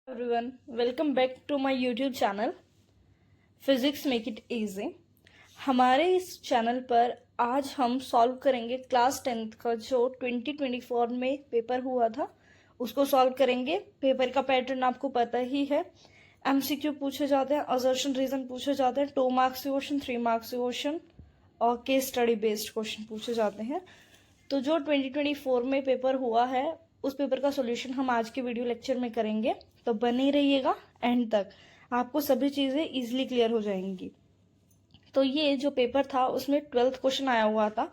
Everyone, welcome back to my YouTube channel physics make it easy. हमारे इस channel पर आज हम सॉल्व करेंगे क्लास 10th का जो 2024 में पेपर हुआ था उसको सॉल्व करेंगे। पेपर का पैटर्न आपको पता ही है। एमसीक्यू पूछे जाते हैं, असर्शन रीजन पूछे जाते हैं, 2 मार्क्स के क्वेश्चन, 3 मार्क्स के क्वेश्चन और केस स्टडी बेस्ड क्वेश्चन पूछे जाते हैं। तो जो 2024 में पेपर हुआ है उस पेपर का सॉल्यूशन हम आज के वीडियो लेक्चर में करेंगे, तो बने रहिएगा एंड तक, आपको सभी चीजें इजीली क्लियर हो जाएंगी। तो ये जो पेपर था उसमें 12th क्वेश्चन आया हुआ था,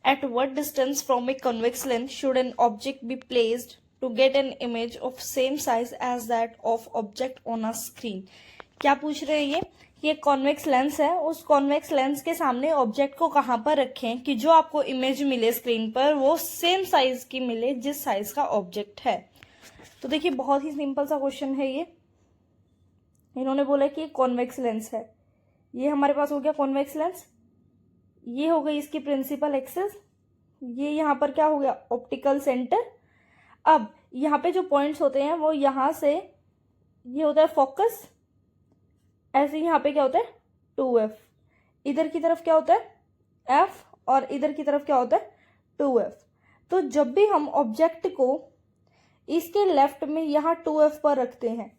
at what distance from a convex lens should an object be placed to get an image of same size as that of object on a screen. क्या पूछ रहे हैं ये कॉन्वेक्स लेंस है, उस कॉन्वेक्स लेंस के सामने ऑब्जेक्ट को कहां पर रखें कि जो आपको इमेज मिले स्क्रीन पर वो सेम साइज की मिले जिस साइज का ऑब्जेक्ट है। तो देखिए बहुत ही सिंपल सा क्वेश्चन है ये। इन्होंने बोला कि कॉन्वेक्स लेंस है, ये हमारे पास हो गया कॉन्वेक्स लेंस, ये हो गई इसकी प्रिंसिपल एक्सिस, ये यहाँ पर क्या हो गया ऑप्टिकल सेंटर। अब यहाँ पे जो पॉइंट्स होते हैं वो यहाँ से ये होता है फोकस, ऐसे यहाँ पे क्या होता है 2f, इधर की तरफ क्या होता है f और इधर की तरफ क्या होता है 2f। तो जब भी हम ऑब्जेक्ट को इसके लेफ्ट में यहाँ 2f पर रखते हैं,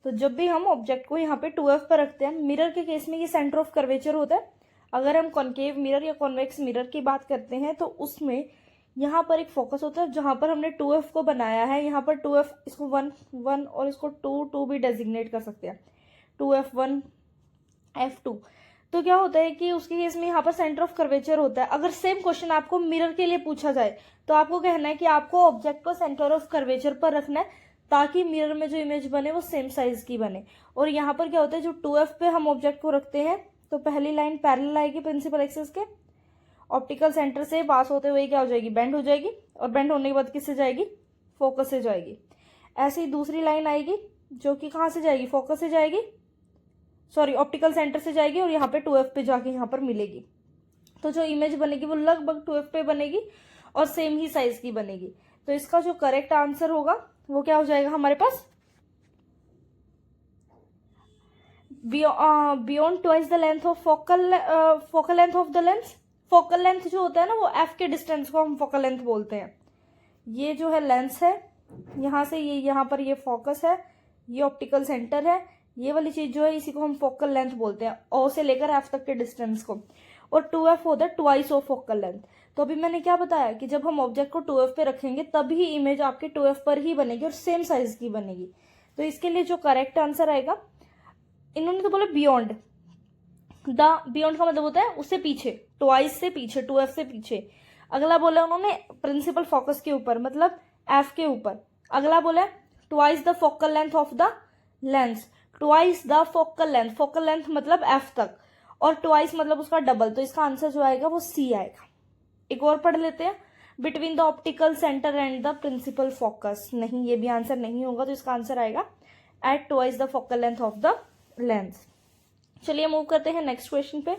तो जब भी हम ऑब्जेक्ट को यहाँ पे 2f पर रखते हैं, मिरर के केस में ये सेंटर ऑफ कर्वेचर होता है। अगर हम कॉन्केव मिरर या कॉन्वेक्स मिरर की बात करते हैं तो उसमें यहाँ पर एक फोकस होता है जहां पर हमने 2f को बनाया है, यहाँ पर 2f, इसको 1 1 और इसको 2 2 भी डेजिग्नेट कर सकते हैं, 2f1 f2। तो क्या होता है कि उसके केस में यहाँ पर सेंटर ऑफ कर्वेचर होता है। अगर सेम क्वेश्चन आपको मिरर के लिए पूछा जाए तो आपको कहना है कि आपको ऑब्जेक्ट को सेंटर ऑफ कर्वेचर पर रखना है ताकि मिरर में जो इमेज बने वो सेम साइज की बने। और यहाँ पर क्या होता है, जो 2f पे हम ऑब्जेक्ट को रखते हैं तो पहली लाइन पैरेलल आएगी प्रिंसिपल एक्सिस के, ऑप्टिकल सेंटर से पास होते हुए क्या हो जाएगी बेंड हो जाएगी, और बेंड होने के बाद किससे जाएगी फोकस से जाएगी। ऐसे ही दूसरी लाइन आएगी जो कि कहाँ से जाएगी फोकस से जाएगी, सॉरी ऑप्टिकल सेंटर से जाएगी और यहाँ पे 2f पे जाके यहाँ पर मिलेगी। तो जो इमेज बनेगी वो लगभग 2f पे बनेगी और सेम ही साइज की बनेगी। तो इसका जो करेक्ट आंसर होगा वो क्या हो जाएगा हमारे पास, beyond twice the length of focal length of the lens. Focal length जो होता है ना वो f के डिस्टेंस को हम फोकल लेंथ बोलते हैं। ये जो है लेंस है, यहां से ये यहाँ पर ये फोकस है, ये ऑप्टिकल सेंटर है, ये वाली चीज जो है इसी को हम फोकल लेंथ बोलते हैं, ओ से लेकर एफ तक के डिस्टेंस को। और 2f होता है ट्वाइस ऑफ फोकल लेंथ। तो अभी मैंने क्या बताया कि जब हम ऑब्जेक्ट को 2f पे रखेंगे तभी इमेज आपके 2f पर ही बनेगी और सेम साइज की बनेगी। तो इसके लिए जो करेक्ट आंसर आएगा, इन्होंने तो बोला बियॉन्ड, बियॉन्ड का मतलब होता है उससे पीछे, ट्वाइस से पीछे, 2f से पीछे। अगला बोला उन्होंने प्रिंसिपल फोकस के ऊपर मतलब f के ऊपर। अगला बोला twice the focal length of the lens, twice the focal length, focal length मतलब f तक, और ट्वाइस मतलब उसका डबल। तो इसका आंसर जो आएगा वो C आएगा। एक और पढ़ लेते हैं, between the optical centre and the principal focus. नहीं, ये भी आंसर नहीं होगा, तो इसका आंसर आएगा at twice the focal length of the lens. चलिए मूव करते हैं नेक्स्ट क्वेश्चन पे।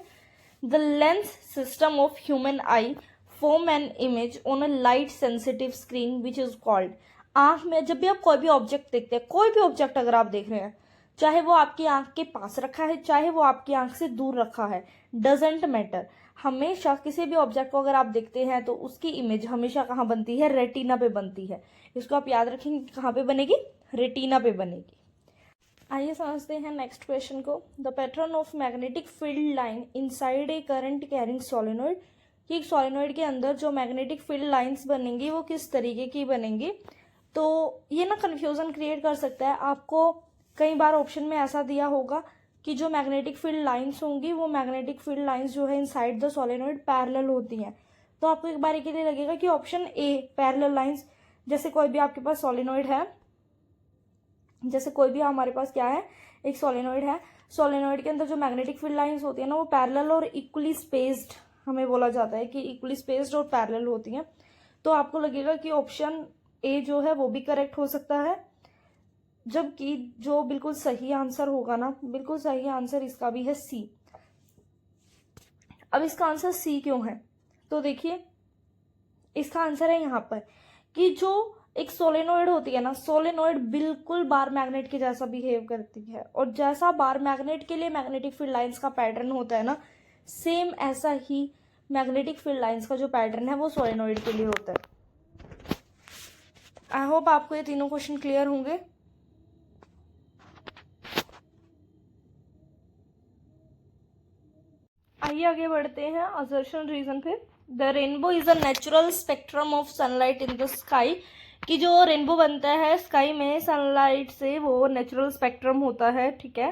The lens system of human eye form an image on a light sensitive screen which is called. आंख में जब भी आप कोई भी ऑब्जेक्ट देखते हैं, कोई भी ऑब्जेक्ट अगर आप देख रहे हैं, चाहे वो आपकी आंख के पास रखा है चाहे वो आपकी आंख से दूर रखा है, डजेंट मैटर, हमेशा किसी भी ऑब्जेक्ट को अगर आप देखते हैं तो उसकी इमेज हमेशा कहाँ बनती है, रेटिना पे बनती है। इसको आप याद रखेंगे कहाँ पे बनेगी, रेटिना पे बनेगी। आइए समझते हैं नेक्स्ट क्वेश्चन को। The pattern of magnetic field line inside a current carrying solenoid, कि एक सोलेनोइड के अंदर जो मैग्नेटिक फील्ड लाइंस बनेंगी वो किस तरीके की बनेंगी। तो ये ना कंफ्यूजन क्रिएट कर सकता है। आपको कई बार ऑप्शन में ऐसा दिया होगा कि जो मैग्नेटिक फील्ड लाइंस होंगी वो मैग्नेटिक फील्ड लाइंस जो है इनसाइड द सोलेनोइड पैरेलल होती हैं। तो आपको एक बार के लिए लगेगा कि ऑप्शन ए पैरेलल लाइंस, जैसे कोई भी आपके पास सोलेनोइड है, जैसे कोई भी हमारे पास क्या है एक सोलेनोइड है, सोलेनोइड के अंदर जो मैग्नेटिक फील्ड लाइंस होती है ना वो पैरेलल और इक्वली स्पेस्ड, हमें बोला जाता है कि इक्वली स्पेस्ड और पैरेलल होती हैं। तो आपको लगेगा कि ऑप्शन ए जो है वो भी करेक्ट हो सकता है, जबकि जो बिल्कुल सही आंसर होगा ना, बिल्कुल सही आंसर इसका भी है सी। अब इसका आंसर सी क्यों है, तो देखिए इसका आंसर है यहाँ पर कि जो एक सोलेनोइड होती है ना, सोलेनोइड बिल्कुल बार मैग्नेट के जैसा बिहेव करती है, और जैसा बार मैग्नेट के लिए मैग्नेटिक फील्ड लाइंस का पैटर्न होता है ना, सेम ऐसा ही मैग्नेटिक फील्ड लाइंस का जो पैटर्न है वो सोलेनोइड के लिए होता है। आई होप आपको ये तीनों क्वेश्चन क्लियर होंगे। आइए आगे बढ़ते हैं असर्शन रीजन पे। The rainbow is a natural spectrum of sunlight in the sky, कि जो रेनबो बनता है स्काई में सनलाइट से, वो नेचुरल स्पेक्ट्रम होता है, ठीक है।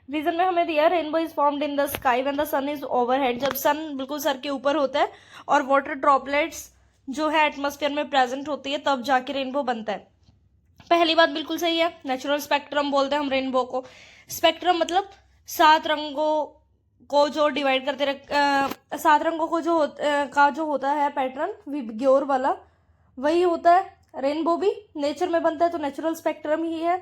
रीजन में हमें दिया rainbow is formed in the sky when the sun is overhead, जब सन बिल्कुल सर के ऊपर होता है और वाटर ड्रॉपलेट्स जो है एटमॉस्फेयर में प्रेजेंट होती है, तब जाके रेनबो बनता है। पहली बात बिल्कुल सही है, नेचुरल स्पेक्ट्रम बोलते हैं हम रेनबो को। स्पेक्ट्रम मतलब 7 रंगों को जो डिवाइड करते 7 रंगों को जो का जो होता है पैटर्न विबग्योर वाला, वही होता है। रेनबो भी नेचर में बनता है तो नेचुरल स्पेक्ट्रम ही है।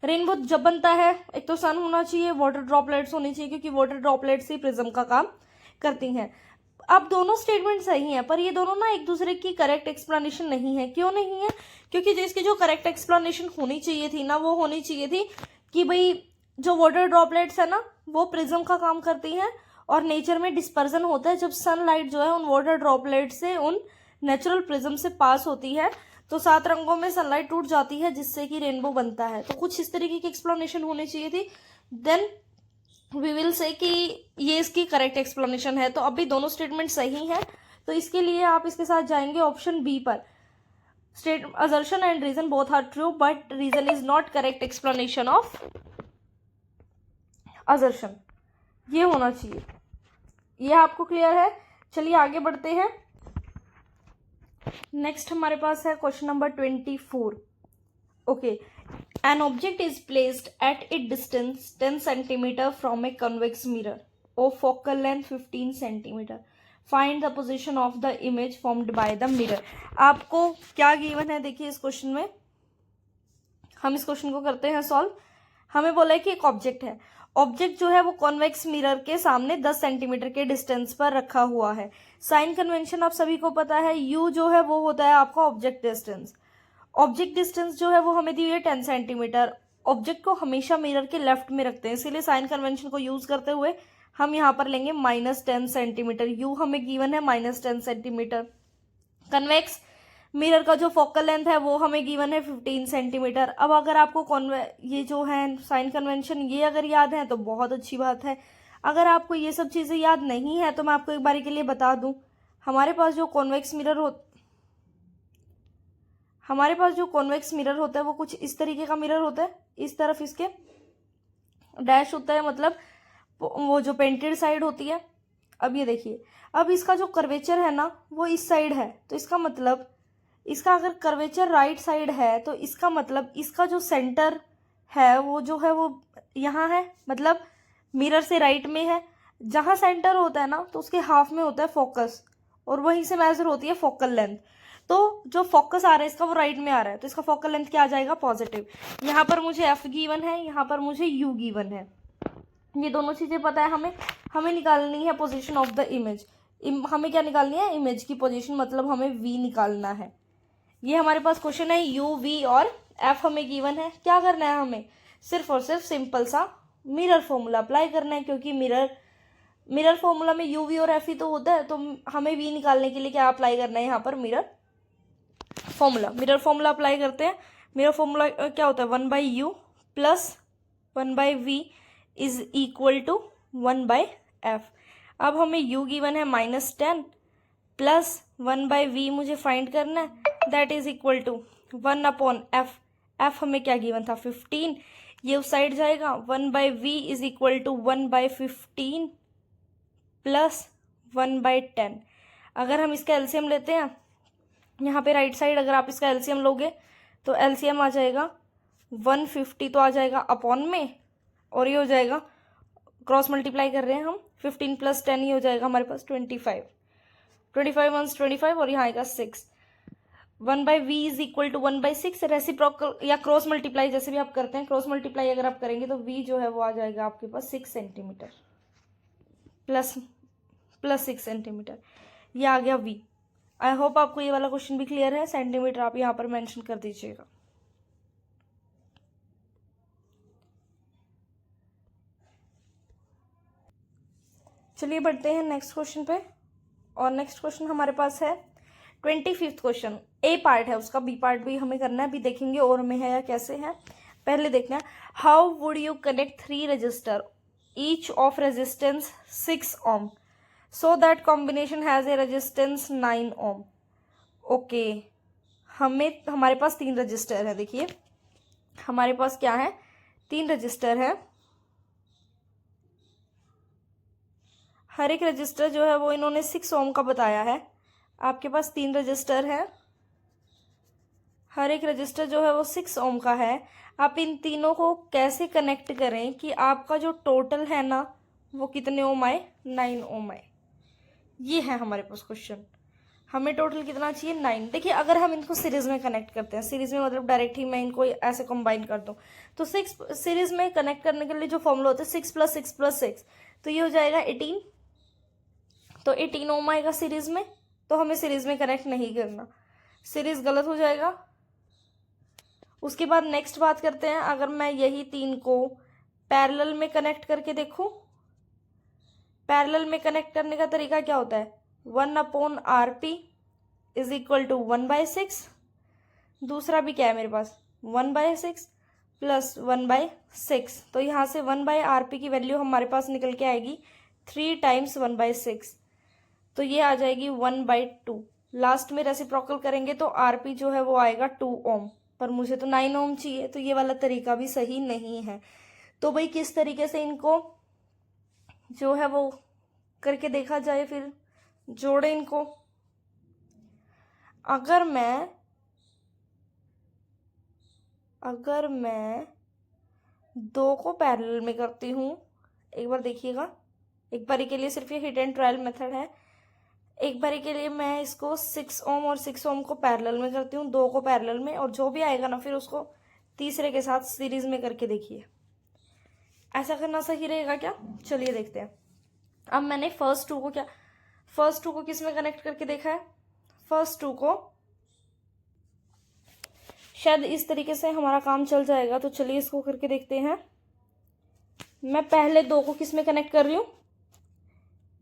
रेनबो जब बनता है, एक तो सन होना चाहिए, वाटर ड्रॉपलेट्स होनी चाहिए, क्योंकि वाटर ड्रॉपलेट्स ही प्रिज्म का काम करती हैं। अब दोनों स्टेटमेंट सही हैं, पर ये दोनों ना एक दूसरे की करेक्ट एक्सप्लेनेशन नहीं है। क्यों नहीं है? क्योंकि जिसकी जो करेक्ट एक्सप्लेनेशन होनी चाहिए थी ना, वो होनी चाहिए थी कि भाई जो वाटर ड्रॉपलेट्स है ना, वो प्रिज्म का काम करती हैं, और नेचर में डिस्पर्जन होता है जब सनलाइट जो है उन वाटर ड्रॉपलेट से उन नेचुरल प्रिज्म से पास होती है, तो 7 रंगों में सनलाइट टूट जाती है, जिससे कि रेनबो बनता है। तो कुछ इस तरीके की एक्सप्लेनेशन होनी चाहिए थी, देन वी विल से कि ये इसकी करेक्ट एक्सप्लेनेशन है। तो अभी दोनों स्टेटमेंट सही है, तो इसके लिए आप इसके साथ जाएंगे ऑप्शन बी पर। State assertion and reason both are true, but reason is not correct explanation of assertion, ये होना चाहिए। ये आपको क्लियर है? चलिए आगे बढ़ते हैं। नेक्स्ट हमारे पास है question number 24। Okay, an object is placed at A distance 10 centimetre from a convex mirror of focal length 15 centimetre. Find the position of the image formed by the mirror. आपको क्या given है, देखिए इस question में हम इस question को करते हैं सॉल्व। हमें बोला है कि एक ऑब्जेक्ट है, ऑब्जेक्ट जो है वो कॉन्वेक्स मिरर के सामने 10 सेंटीमीटर के डिस्टेंस पर रखा हुआ है। साइन कन्वेंशन आप सभी को पता है, यू जो है वो होता है आपका ऑब्जेक्ट डिस्टेंस। ऑब्जेक्ट डिस्टेंस जो है वो हमें दी हुई है 10 सेंटीमीटर। ऑब्जेक्ट को हमेशा मिरर के लेफ्ट में रखते हैं, इसीलिए साइन कन्वेंशन को यूज करते हुए हम यहाँ पर लेंगे -10 सेंटीमीटर। यू हमें गिवन है -10 सेंटीमीटर। कन्वेक्स मिरर का जो फोकल लेंथ है वो हमें गिवन है 15 सेंटीमीटर। अब अगर आपको ये जो है साइन कन्वेंशन ये अगर याद है तो बहुत अच्छी बात है। अगर आपको ये सब चीज़ें याद नहीं है तो मैं आपको एक बारी के लिए बता दूं, हमारे पास जो कॉन्वेक्स मिरर होता है वो कुछ इस तरीके का मिरर होता है। इस तरफ इसके डैश होता है, मतलब वो जो पेंटेड साइड होती है। अब ये देखिए, अब इसका जो कर्वेचर है ना वो इस साइड है, तो इसका मतलब इसका अगर कर्वेचर राइट साइड है तो इसका मतलब इसका जो सेंटर है वो जो है वो यहाँ है, मतलब मिरर से राइट में है। जहाँ सेंटर होता है ना तो उसके हाफ में होता है फोकस, और वहीं से मेजर होती है फोकल लेंथ। तो जो फोकस आ रहा है इसका वो राइट में आ रहा है, तो इसका फोकल लेंथ क्या आ जाएगा? पॉजिटिव। यहाँ पर मुझे एफ गिवन है, यहाँ पर मुझे यू गिवन है। ये दोनों चीजें पता है हमें निकालनी है पोजीशन ऑफ द इमेज। हमें क्या निकालनी है? इमेज की पोजीशन, मतलब हमें वी निकालना है। ये हमारे पास क्वेश्चन है, यू वी और एफ हमें गिवन है। क्या करना है? हमें सिर्फ और सिर्फ सिंपल सा मिरर फॉर्मूला अप्लाई करना है, क्योंकि मिरर फॉर्मूला में यू वी और एफ ही तो होता है। तो हमें वी निकालने के लिए क्या अप्लाई करना है? यहाँ पर मिरर फॉर्मूला अप्लाई करते हैं। मिरर फॉर्मूला क्या होता है? 1/u plus 1/v is equal to 1/f। अब हमें u गिवन है -10 प्लस 1/v मुझे फाइंड करना है, that is equal to 1/f। f हमें क्या गिवन था? 15। ये उस साइड जाएगा, 1/v is equal to 1/15 plus 1/10। अगर हम इसका एलसीएम लेते हैं, यहाँ पे राइट साइड अगर आप इसका एलसीएम लोगे तो एलसीएम आ जाएगा 150, तो आ जाएगा अपॉन में, और ये हो जाएगा क्रॉस मल्टीप्लाई कर रहे हैं हम, 15 प्लस 10 ही हो जाएगा हमारे पास 25 1 25, और यहाँ आएगा 6। 1/v is equal to 1/6। Reciprocal या क्रॉस मल्टीप्लाई जैसे भी आप करते हैं, क्रॉस मल्टीप्लाई अगर आप करेंगे तो v जो है वो आ जाएगा आपके पास 6 सेंटीमीटर प्लस 6 सेंटीमीटर। ये आ गया v। आई होप आपको ये वाला क्वेश्चन भी क्लियर है। सेंटीमीटर आप यहाँ पर मेंशन कर दीजिएगा। चलिए बढ़ते हैं नेक्स्ट क्वेश्चन पे। और नेक्स्ट क्वेश्चन हमारे पास है 25th क्वेश्चन। ए पार्ट है उसका, बी पार्ट भी हमें करना है, अभी देखेंगे और में है या कैसे है। पहले देखना है, how would you connect 3 resistor each of resistance 6 ohm so that combination has a resistance 9 ohm. Okay, हमारे पास 3 रजिस्टर है। देखिए हमारे पास क्या है, 3 रजिस्टर है। हर एक रजिस्टर जो है वो इन्होंने 6 ओम का बताया है। आपके पास 3 रजिस्टर है, हर एक रजिस्टर जो है वो 6 ओम का है। आप इन तीनों को कैसे कनेक्ट करें कि आपका जो टोटल है ना वो कितने ओम आए, 9 ओम आए। ये है हमारे पास क्वेश्चन। हमें टोटल कितना चाहिए, 9। देखिए अगर हम इनको सीरीज में कनेक्ट करते हैं, सीरीज में मतलब डायरेक्ट ही मैं इनको ऐसे कंबाइन कर दूं, तो 6 सीरीज में कनेक्ट करने के लिए जो फॉर्मूला होता है 6 + 6 + 6, तो ये हो जाएगा 18। तो 18 ओम आएगा सीरीज में, तो हमें सीरीज में कनेक्ट नहीं करना, सीरीज गलत हो जाएगा। उसके बाद नेक्स्ट बात करते हैं, अगर मैं यही 3 को पैरेलल में कनेक्ट करके देखूं, पैरेलल में कनेक्ट करने का तरीका क्या होता है, 1/RP = 1/6। दूसरा भी क्या है मेरे पास, 1/6 + 1/6। तो यहाँ से 1/RP की वैल्यू हमारे पास निकल के आएगी 3 × 1/6, तो ये आ जाएगी 1/2। लास्ट में रेसिप्रोकल करेंगे तो RP जो है वो आएगा 2 ओम, पर मुझे तो 9 ओम चाहिए, तो ये वाला तरीका भी सही नहीं है। तो भाई किस तरीके से इनको जो है वो करके देखा जाए, फिर जोड़े इनको। अगर मैं 2 को पैरेलल में करती हूँ, एक बार देखिएगा, एक बारी के लिए सिर्फ ये हिट एंड ट्रायल मेथड है। एक बारी के लिए मैं इसको 6 ओम और 6 ओम को पैरेलल में करती हूँ, 2 को पैरेलल में, और जो भी आएगा ना फिर उसको तीसरे के साथ सीरीज में करके देखिए। ऐसा करना सही रहेगा क्या, चलिए देखते हैं। अब मैंने फर्स्ट टू को किस में कनेक्ट करके देखा है, फर्स्ट 2 को शायद इस तरीके से हमारा काम चल जाएगा, तो चलिए इसको करके देखते हैं। मैं पहले 2 को किस में कनेक्ट कर रही हूँ,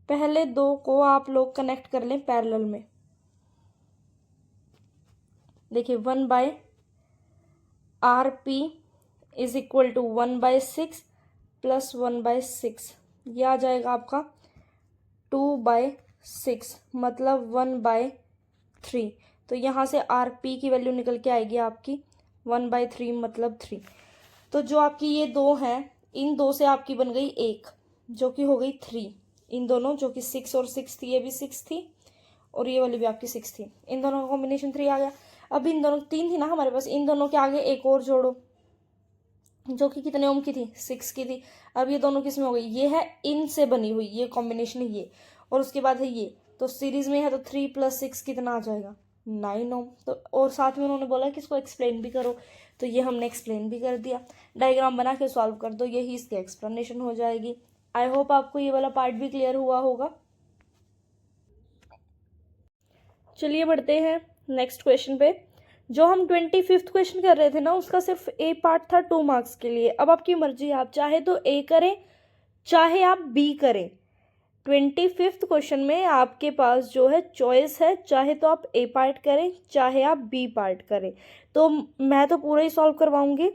पहले 2 को आप लोग कनेक्ट कर लें पैरेलल में। देखिए 1/RP = 1/6 + 1/6, ये आ जाएगा आपका 2/6, मतलब 1/3। तो यहाँ से RP की वैल्यू निकल के आएगी आपकी 1/3, मतलब 3। तो जो आपकी ये 2 हैं, इन 2 से आपकी बन गई 1, जो कि हो गई 3। इन दोनों जो कि 6 और 6 थी, ये भी 6 थी और ये वाली भी आपकी 6 थी, इन दोनों का कॉम्बिनेशन 3 आ गया। अब इन दोनों 3 थी ना हमारे पास, इन दोनों के आगे एक और जोड़ो, जो कि कितने ओम की थी, 6 की थी। अब ये दोनों किस में हो गई, ये है इन से बनी हुई, ये कॉम्बिनेशन है ये, और उसके बाद है ये, तो सीरीज में है, तो 3 + 6 कितना आ जाएगा, 9 ओम। तो और साथ में उन्होंने बोला कि इसको एक्सप्लेन भी करो, तो ये हमने एक्सप्लेन भी कर दिया। डायग्राम बना के सॉल्व कर दो, यही इसकी एक्सप्लेनेशन हो जाएगी। आई होप आपको ये वाला पार्ट भी क्लियर हुआ होगा। चलिए बढ़ते हैं नेक्स्ट क्वेश्चन पे। जो हम 25th क्वेश्चन कर रहे थे ना, उसका सिर्फ ए पार्ट था 2 मार्क्स के लिए। अब आपकी मर्जी, आप चाहे तो ए करें चाहे आप बी करें। 25th क्वेश्चन में आपके पास जो है चॉइस है, चाहे तो आप ए पार्ट करें चाहे आप बी पार्ट करें। तो मैं तो पूरा ही सॉल्व करवाऊंगी,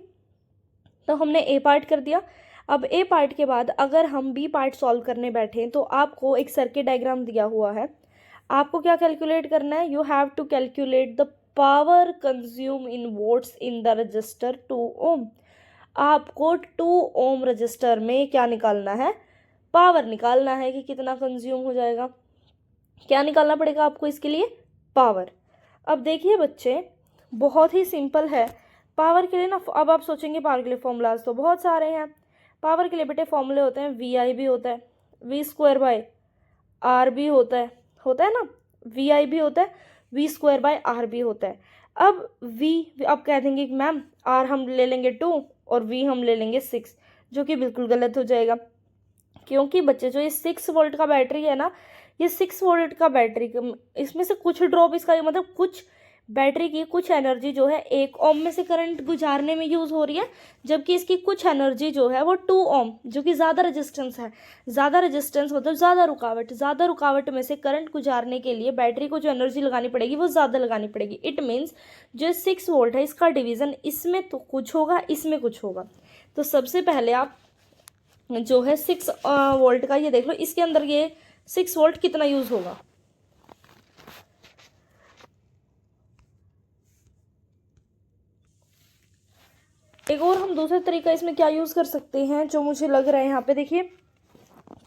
तो हमने ए पार्ट कर दिया। अब ए पार्ट के बाद अगर हम बी पार्ट सॉल्व करने बैठे तो आपको एक सर्किट डायग्राम दिया हुआ है। आपको क्या कैलकुलेट करना है, you have to calculate the power consume in watts in the resistor 2 ohm. आपको 2 ओम रजिस्टर में क्या निकालना है, पावर निकालना है कि कितना कंज्यूम हो जाएगा। क्या निकालना पड़ेगा आपको इसके लिए, पावर। अब देखिए बच्चे, बहुत ही सिंपल है। पावर के लिए ना, अब आप सोचेंगे पावर के लिए फॉर्मूलाज तो बहुत सारे हैं। पावर के लिए बेटे फॉर्मूले होते हैं, VI भी होता है, V² R भी होता है ना, VI भी होता है, V² R भी होता है। अब अब कह देंगे कि मैम R हम ले लेंगे 2 और V हम ले लेंगे 6, जो कि बिल्कुल गलत हो जाएगा। क्योंकि बच्चे जो ये 6 वोल्ट का बैटरी है ना, ये 6 वोल्ट का बैटरी, इसमें से कुछ ड्रॉप, इसका मतलब कुछ बैटरी की कुछ एनर्जी जो है 1 ओम में से करंट गुजारने में यूज हो रही है, जबकि इसकी कुछ एनर्जी जो है वो 2 ओम, जो कि ज्यादा रेजिस्टेंस है, ज्यादा रेजिस्टेंस मतलब ज्यादा रुकावट में से करंट गुजारने के लिए बैटरी को जो एनर्जी लगानी पड़ेगी वो ज्यादा लगानी पड़ेगी। इट मीन्स जो 6 वोल्ट है इसका डिवीजन इसमें तो कुछ होगा, इसमें कुछ होगा। तो सबसे पहले आप जो है 6 वोल्ट का ये देख लो, इसके अंदर ये 6 वोल्ट कितना यूज होगा। एक और हम दूसरा तरीका इसमें क्या यूज कर सकते हैं, जो मुझे लग रहा है यहाँ पे, देखिए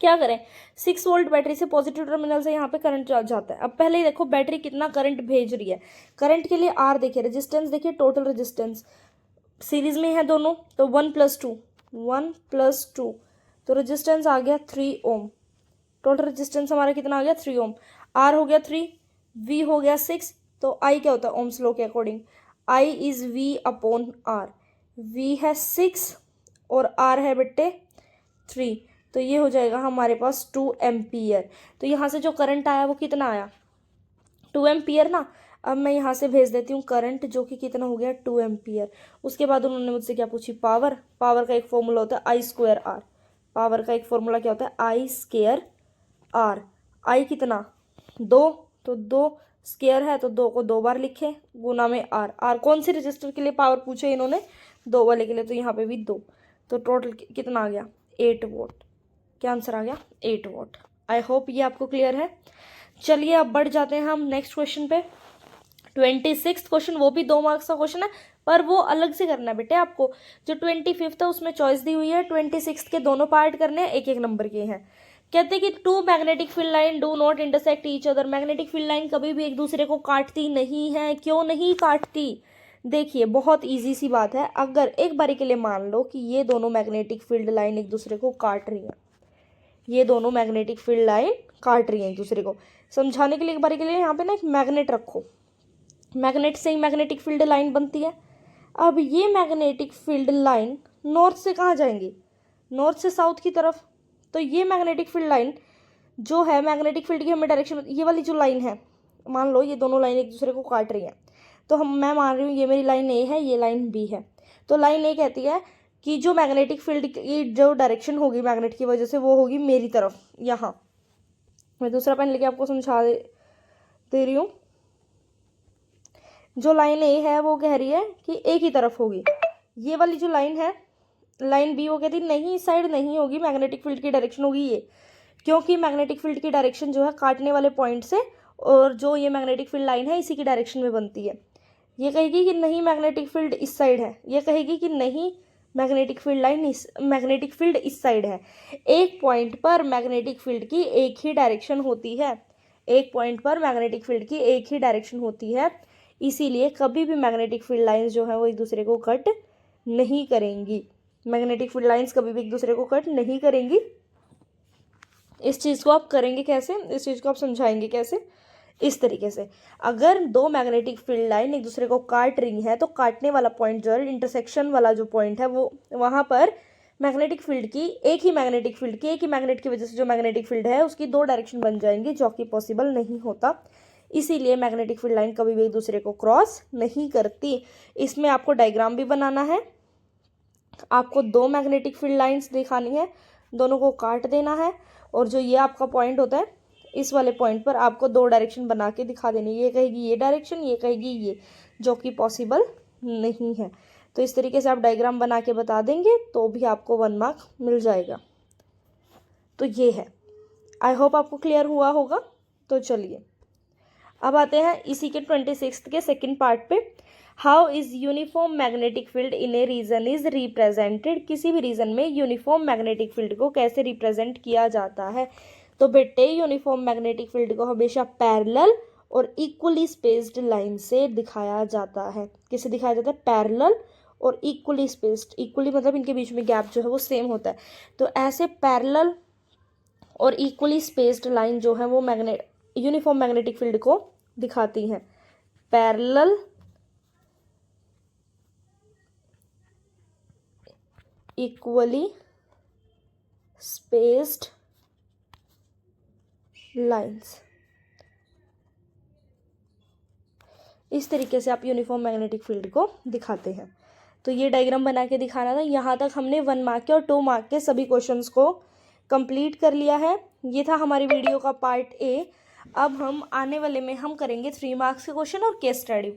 क्या करें, 6 वोल्ट बैटरी से पॉजिटिव टर्मिनल से यहाँ पे करंट जाता है। अब पहले ही देखो बैटरी कितना करंट भेज रही है। करंट के लिए आर देखिए, रेजिस्टेंस देखिए, टोटल रेजिस्टेंस सीरीज में है दोनों, तो 1+2 तो रेजिस्टेंस आ गया 3 ओम। टोटल रेजिस्टेंस हमारा कितना आ गया 3 ओम। आर हो गया 3, वी हो गया 6, तो आई क्या होता है ओम्स लॉ के according, I is V upon R. V है 6 और आर है बेटे 3, तो ये हो जाएगा हमारे पास 2 एम्पियर। तो यहाँ से जो करंट आया वो कितना आया 2 एम्पियर ना। अब मैं यहाँ से भेज देती हूँ करंट, जो कि कितना हो गया 2 एम्पियर। उसके बाद उन्होंने मुझसे क्या पूछी, पावर। पावर का एक फॉर्मूला होता है I²R। पावर का एक फॉर्मूला क्या होता है I²R। आई कितना 2, तो 2 स्क्वायर है तो 2 को 2 बार लिखे, गुना में आर। आर कौन से रजिस्टर के लिए पावर पूछे इन्होंने, 2 वाले के लिए, तो यहाँ पे भी 2। तो टोटल कितना आ गया 8 वोट। क्या आंसर आ गया 8 वोट। आई होप ये आपको क्लियर है। चलिए अब बढ़ जाते हैं हम नेक्स्ट क्वेश्चन पे। 26th क्वेश्चन, वो भी 2 मार्क्स का क्वेश्चन है, पर वो अलग से करना है बेटे आपको। जो 25th है उसमें चॉइस दी हुई है, 26th के दोनों पार्ट करने हैं, एक एक नंबर के हैं। कहते हैं कि 2 magnetic field line do not intersect each other. Magnetic field line कभी भी एक दूसरे को काटती नहीं है। क्यों नहीं काटती, देखिए बहुत इजी सी बात है। अगर एक बारी के लिए मान लो कि ये दोनों मैग्नेटिक फील्ड लाइन एक दूसरे को काट रही है, ये दोनों मैग्नेटिक फील्ड लाइन काट रही है एक दूसरे को, समझाने के लिए एक बारी के लिए यहाँ पे ना एक मैग्नेट रखो, मैग्नेट से ही मैग्नेटिक फील्ड लाइन बनती है। अब ये मैग्नेटिक फील्ड लाइन नॉर्थ से कहाँ जाएंगी, नॉर्थ से साउथ की तरफ। तो ये मैग्नेटिक फील्ड लाइन जो है, मैग्नेटिक फील्ड की हमें डायरेक्शन, ये वाली जो लाइन है, मान लो ये दोनों लाइन एक दूसरे को काट रही हैं, तो मैं मान रही हूँ ये मेरी लाइन ए है, ये लाइन बी है। तो लाइन ए कहती है कि जो मैग्नेटिक फील्ड की जो डायरेक्शन होगी मैग्नेट की वजह से, वो होगी मेरी तरफ। यहाँ मैं दूसरा पेन लेके आपको समझा दे रही हूँ। जो लाइन ए है वो कह रही है कि ए की तरफ होगी। ये वाली जो लाइन है, लाइन बी, वो कहती नहीं इस साइड नहीं होगी, मैग्नेटिक फील्ड की डायरेक्शन होगी ये, क्योंकि मैग्नेटिक फील्ड की डायरेक्शन जो है काटने वाले पॉइंट से, और जो ये मैग्नेटिक फील्ड लाइन है इसी की डायरेक्शन में बनती है। ये कहेगी कि नहीं मैग्नेटिक फील्ड इस साइड है, ये कहेगी कि नहीं magnetic field line magnetic field इस साइड है। एक पॉइंट पर मैग्नेटिक फील्ड की एक ही डायरेक्शन होती है, एक पॉइंट पर मैग्नेटिक फील्ड की एक ही डायरेक्शन होती है, इसीलिए कभी भी मैग्नेटिक फील्ड लाइंस जो है वो एक दूसरे को कट नहीं करेंगी। मैग्नेटिक फील्ड लाइंस कभी भी एक दूसरे को कट नहीं करेंगी। इस चीज़ को आप करेंगे कैसे, इस चीज़ को आप समझाएंगे कैसे, इस तरीके से। अगर 2 मैग्नेटिक फील्ड लाइन एक दूसरे को काट रही है, तो काटने वाला पॉइंट जो है, इंटरसेक्शन वाला जो पॉइंट है, वो वहाँ पर मैग्नेटिक फील्ड की एक ही मैग्नेटिक फील्ड की, एक ही मैग्नेट की वजह से जो मैग्नेटिक फील्ड है उसकी 2 डायरेक्शन बन जाएंगी, जो कि पॉसिबल नहीं होता। इसीलिए मैग्नेटिक फील्ड लाइन कभी भी एक दूसरे को क्रॉस नहीं करती। इसमें आपको डायग्राम भी बनाना है, आपको 2 मैग्नेटिक फील्ड लाइंस दिखानी है, दोनों को काट देना है, और जो ये आपका पॉइंट होता है, इस वाले पॉइंट पर आपको 2 डायरेक्शन बना के दिखा देनी, ये कहेगी ये डायरेक्शन, ये कहेगी ये, जो कि पॉसिबल नहीं है। तो इस तरीके से आप डायग्राम बना के बता देंगे तो भी आपको 1 मार्क मिल जाएगा। तो ये है, आई होप आपको क्लियर हुआ होगा। तो चलिए अब आते हैं इसी के 26 के सेकंड पार्ट पे। How is uniform magnetic field in a region is represented. किसी भी रीजन में यूनिफॉर्म मैग्नेटिक फील्ड को कैसे रिप्रेजेंट किया जाता है। तो बेटे यूनिफॉर्म मैग्नेटिक फील्ड को हमेशा पैरेलल और इक्वली स्पेस्ड लाइन से दिखाया जाता है। किसे दिखाया जाता है, पैरेलल और इक्वली स्पेस्ड। इक्वली मतलब इनके बीच में गैप जो है वो सेम होता है। तो ऐसे पैरेलल और इक्वली स्पेस्ड लाइन जो है वो यूनिफॉर्म मैग्नेटिक फील्ड को दिखाती हैं। Parallel equally spaced lines. इस तरीके से आप यूनिफॉर्म मैग्नेटिक फील्ड को दिखाते हैं। तो ये डायग्राम बना के दिखाना था। यहाँ तक हमने 1 मार्क के और 2 मार्क के सभी क्वेश्चंस को कंप्लीट कर लिया है। ये था हमारी वीडियो का पार्ट ए। अब हम आने वाले में हम करेंगे 3 मार्क्स के क्वेश्चन और केस स्टडी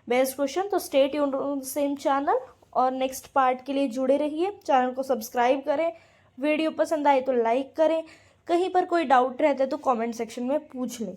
बेस्ड क्वेश्चन। तो stay tuned to same channel और नेक्स्ट पार्ट के लिए जुड़े रहिए। चैनल को सब्सक्राइब करें, वीडियो पसंद आए तो लाइक करें, कहीं पर कोई डाउट रहता है तो कमेंट सेक्शन में पूछ लें।